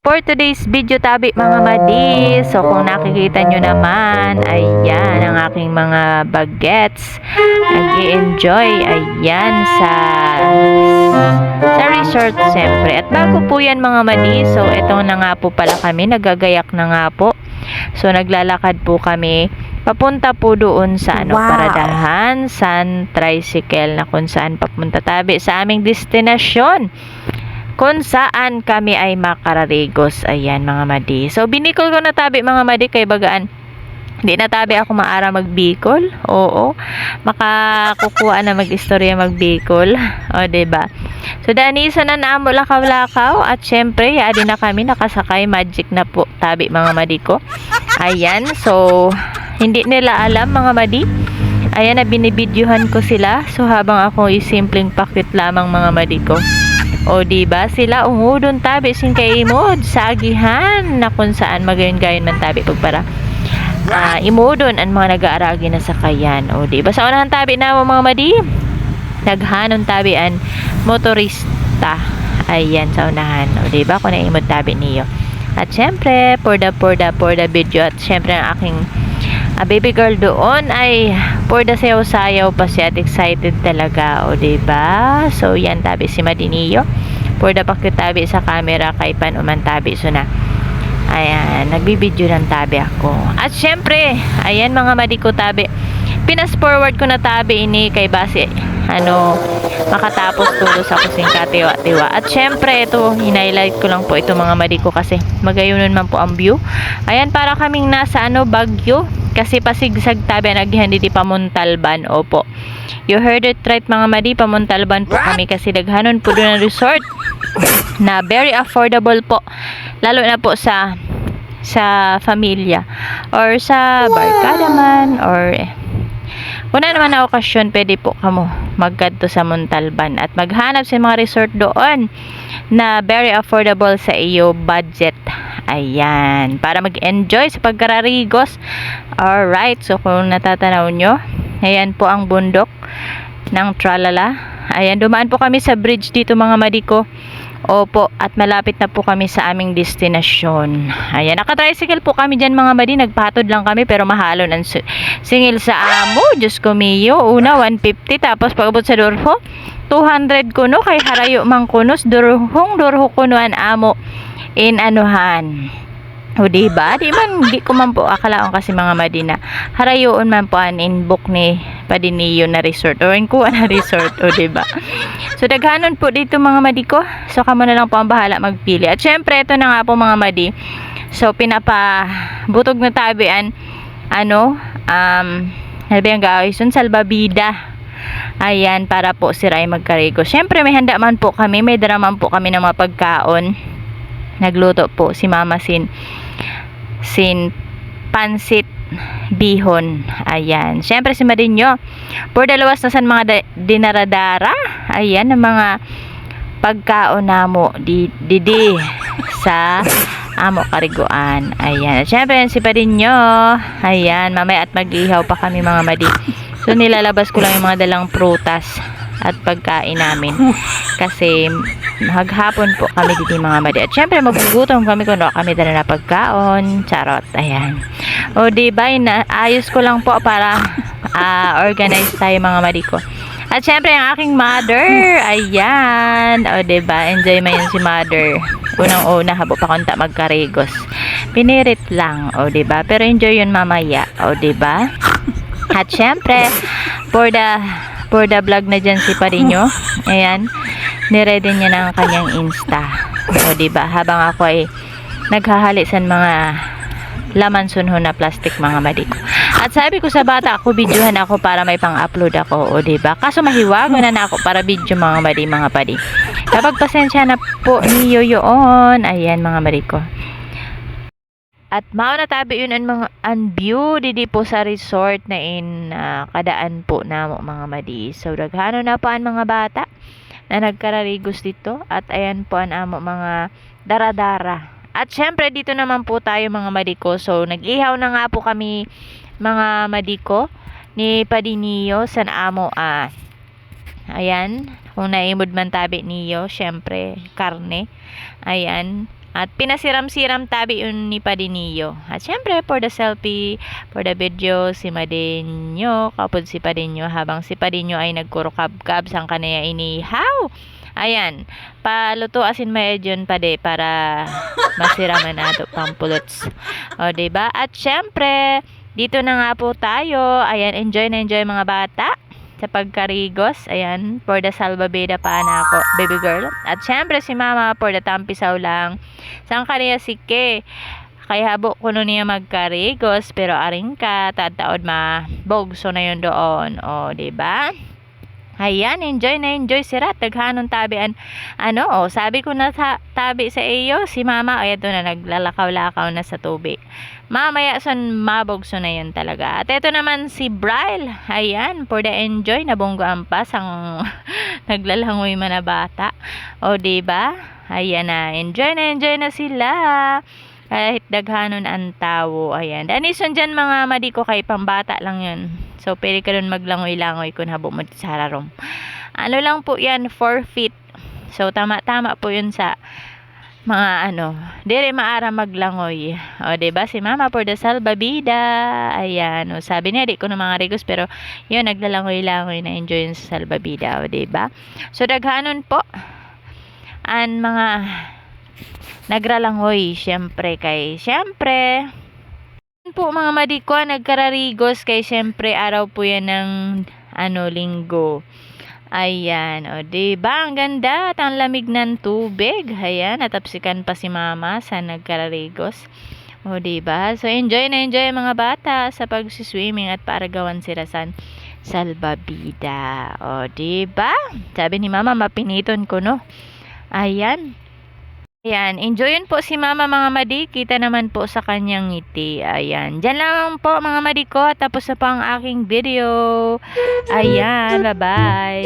for today's video tabi mga madi. So kung nakikita nyo naman, ayan ang aking mga bagets. Nag-i-enjoy, ayan sa resort siyempre. At bago po yan mga madi, so ito na nga po pala kami, nagagayak na nga po. So naglalakad po kami papunta po doon sa paradahan, Sun Tricycle, na kung saan papunta tabi sa aming destinasyon, kung saan kami ay makararigos. Ayan mga madi. So binikol ko na tabi mga madi kay bagaan. Hindi na tabi ako maara magbikol. Oo. Makakukuha na mag-istorya magbikol. O diba? So danisa na naamo lakaw-lakaw at syempre yaadi na kami nakasakay magic na po tabi mga madi ko. Ayan. So hindi nila alam mga madi. Ayan na binibidyohan ko sila. So habang ako simpleng pakit lamang mga madi ko. O diba sila umudon tabi sing kay imod sa agihan na kung saan magayon-gayon man tabi pagpara imudon ang mga nag-aaragi na sakayan. O diba sa unahan tabi na mga madi, naghanon tabi ang motorista. Ayan sa unahan. O diba kung naimod tabi niyo. At syempre for the video, at syempre ang aking baby girl doon ay for the sayaw-sayaw pa siya at excited talaga. O diba? So yan tabi si Madiniyo. For the pakitabi sa camera kay panuman tabi. So na ayan, nagbibideo ng tabi ako. At syempre, ayan mga madiko tabi. Pinas forward ko na tabi ini kay base makatapos tulo sa kusing katiwa-tiwa. At syempre, ito, hinighlight ko lang po ito mga madiko kasi magayunon man po ang view. Ayan, para kaming nasa Baguio. Kasi pasigsag tabi naghihan diti Pamuntalban. Opo. You heard it right mga madi, Pamuntalban po kami kasi daghanon po doon ang resort na very affordable po. Lalo na po sa familia or sa barkada man or kung na naman na okasyon, pwede po kamo magkadto sa Muntalban at maghanap sa mga resort doon na very affordable sa iyo budget. Ayan, para mag-enjoy sa pagkararigos. Alright, so kung natatanaw nyo, ayan po ang bundok ng Tralala. Ayan, dumaan po kami sa bridge dito mga madiko. Opo, at malapit na po kami sa aming destinasyon. Ayan, naka-tricycle po kami dyan mga madi. Nagpatod lang kami pero mahalon ang singil sa amo. Diyos ko miyo. Una, 150. Tapos pag-abot sa Dorho, 200 kuno. Kay harayo mang kunos. Dorho kuno ang amo. In anuhan. O diba? Di ko man po akalaon kasi mga madina. Harayoon man po ang inbook ni Padiniyo na resort. O inkuha na resort. O diba? So daghanon po dito mga madi ko. So kamo na lang po ang bahala magpili. At syempre ito na nga po mga madi. So pinapabutog na tabian ang gawin salbabida. Ayan para po sila ay magkarigo. Syempre may handa man po kami. May daraman po kami ng mga pagkaon. Nagluto po si Mama Sin pansit bihon. Ayan. Syempre si Marinyo. For dalawas na san mga dinaradara. Ayan ang mga pagkaon namo didi sa amo kariguan. Ayan. Syempre si Marinyo. Ayan. Mamaya at mag-ihaw pa kami mga madi. So nilalabas ko lang yung mga dalang prutas at pagkain namin. Kasi maghapon po kami dito mga madi. At syempre magugutom kami kung kami dala na pagkaon. Charot. Ayan. O diba, ayos ko lang po para organize tayo mga madi ko. At syempre ang aking mother. Ayan. O diba, enjoy mo yun si mother. Unang-una habo pa konta magkarigos. Pinirit lang. O diba, pero enjoy yun mamaya. O diba. At syempre for the vlog na dyan si Parinyo. Ayan. Niready niya ng kanyang Insta. O diba, habang ako ay naghahali sa mga laman sunho na plastic mga madi ko. At sabi ko sa bata ako, videohan ako para may pang-upload ako. O diba, kaso mahiwago na ako para video mga madi, mga padi. Kapag pasensya na po niyo yun. Ayan mga madi ko. At mao na tabi yun ang mga view didi po sa resort na kadaan po na mga madi. So daghano na po ang mga bata na nagkararigos dito. At ayan po ang amo mga daradara. At syempre dito naman po tayo mga madiko. So nag-ihaw na nga po kami mga madiko ni Padiniyo sa amo ayan, kung naimod man tabi niyo, syempre karne. Ayan, At pinasiram-siram tabi yun ni Padinio. At syempre, for the selfie, for the video, si Madinyo, kapod si Padinyo, habang si Padinyo ay nagkurukab-kab sang kanaya inihaw. Ayan, paluto asin maedyon pa de para masiraman nato pampulots. O, diba? At syempre, dito na nga po tayo. Ayan, enjoy na enjoy mga bata sa pagkarigos. Ayan, for the salbabida pa na ako, baby girl. At syempre si mama for the tampisaw lang. Sang kaniya si Ke. Kaya habo ko nun niya magkarigos. Pero aring ka, tataod bogso na yun doon. O, diba? Ayan, enjoy na enjoy si Rat. Taghanon tabian. Sabi ko na tabi sa iyo. Si mama, ay ito na, naglalakaw-lakaw na sa tubig. Mamaya son mabogso na yun talaga. At ito naman si Bryle. Ayan, for the enjoy. Nabunggo ang pas ang naglalangoy man na bata. O, diba? Ayan na enjoy na sila. Kahit daghanon ang tao. Ayan. Danison dyan mga madiko kay pambata lang yun. So, pwede ka dun maglangoy-langoy kung habo mo sa hararom. Ano lang po yan, 4 feet. So, tama-tama po yun sa mga dire maara maglangoy. O, diba? Si mama for the salbabida. Ayan. O, sabi niya, di ko na mga rigos, pero yun, naglalangoy-langoy na enjoy yun sa salbabida. O, diba? So, daghanon po. Mga nagralangoy, syempre po mga madikwa, nagkararigos kay syempre araw po yan ng linggo. Ayan, o diba ang ganda at ang lamig ng tubig. Ayan, natapsikan pa si mama sa nagkararigos. O diba? So enjoy na enjoy mga bata sa pagsiswimming at paragawan si Rasan salbabida. O diba? Sabi ni mama, mapiniton ko no. Ayan, enjoyin po si mama mga madi. Kita naman po sa kanyang ngiti. Ayan, dyan lang po mga madi ko. Tapos na po ang aking video. Ayan, bye-bye.